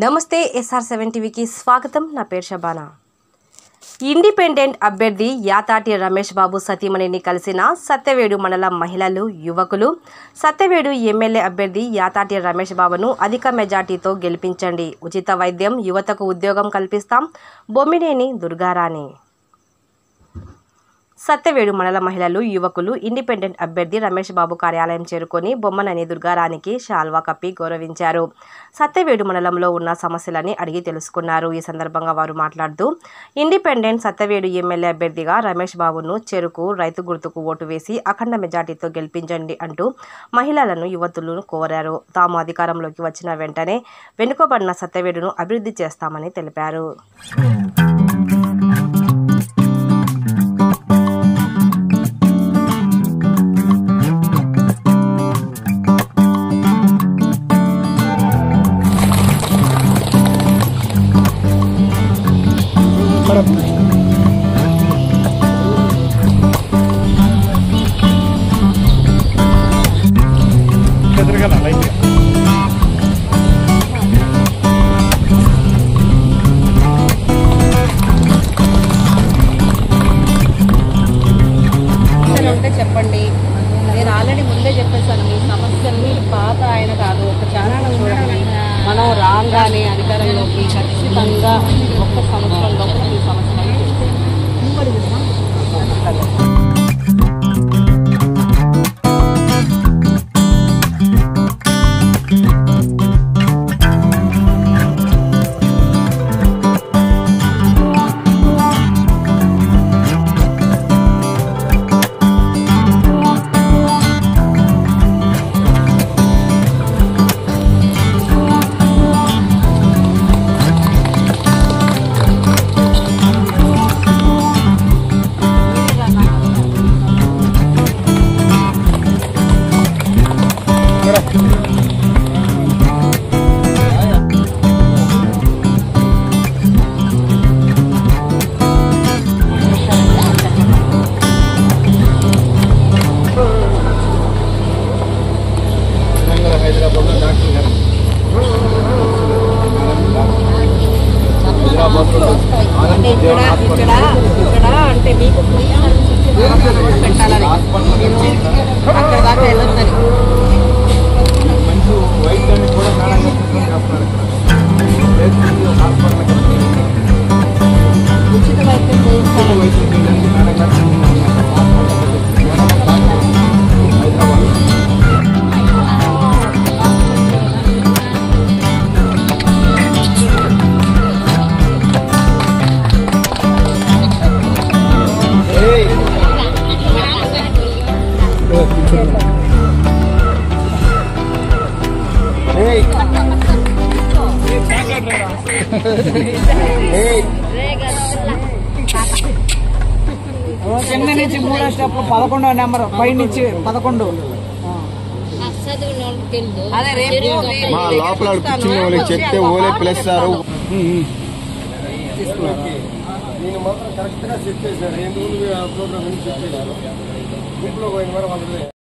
నమస్తే SR7 టీవీకి స్వాగతం. నా పేరు షబానా. ఇండిపెండెంట్ అభ్యర్థి యాతాటి రమేష్ బాబు సతీమణిని కలిసిన సత్యవేడు మండల మహిళలు, యువకులు. సత్యవేడు ఎమ్మెల్యే అభ్యర్థి యాతాటి రమేష్ బాబును అధిక మెజార్టీతో గెలిపించండి. ఉచిత వైద్యం, యువతకు ఉద్యోగం కల్పిస్తాం. బొమ్మినేని దుర్గారాణి. సత్యవేడు మండల మహిళలు, యువకులు ఇండిపెండెంట్ అభ్యర్థి రమేష్ బాబు కార్యాలయం చేరుకొని బొమ్మనేని దుర్గారాణికి శాల్వా కప్పి గౌరవించారు. సత్యవేడు మండలంలో ఉన్న సమస్యలని అడిగి తెలుసుకున్నారు. ఈ సందర్భంగా వారు మాట్లాడుతూ, ఇండిపెండెంట్ సత్యవేడు ఎమ్మెల్యే అభ్యర్థిగా రమేష్ బాబును చెరుకు రైతు గుర్తుకు ఓటు వేసి అఖండ మెజార్టీతో గెలిపించండి అంటూ మహిళలను, యువతులను కోరారు. తాము అధికారంలోకి వచ్చిన వెంటనే వెనుకబడిన సత్యవేడును అభివృద్ధి చేస్తామని తెలిపారు. చెప్పండి. నేను ఆల్రెడీ ముందే చెప్పేస్తాను, మీ సమస్యల్ని పాత ఆయన కాదు, ఒక ఛానల్ చూడండి. మనం రాగానే అధికారంలోకి ఖచ్చితంగా ఒక్క సంవత్సరంలో ఈ సమస్యలను ఇక్కడ అంటే మీకు పెట్టాలని అక్కడ దాకా వెళ్ళొద్దని ఉచిత వైద్యం కింద నుంచి 3వ స్టెప్ 11వ నెంబర్ పై నుంచి 11. మా లోపల కూర్చుని వాళ్ళకి చెప్తే ఓలే ప్లస్ సార్ నేను మాత్రం కరెక్ట్గా సెట్ చేశాను. ఎందుకు ప్రోగ్రామ్ సెట్ చేశాను. గ్రూప్లో పోయిన వారు వాళ్ళు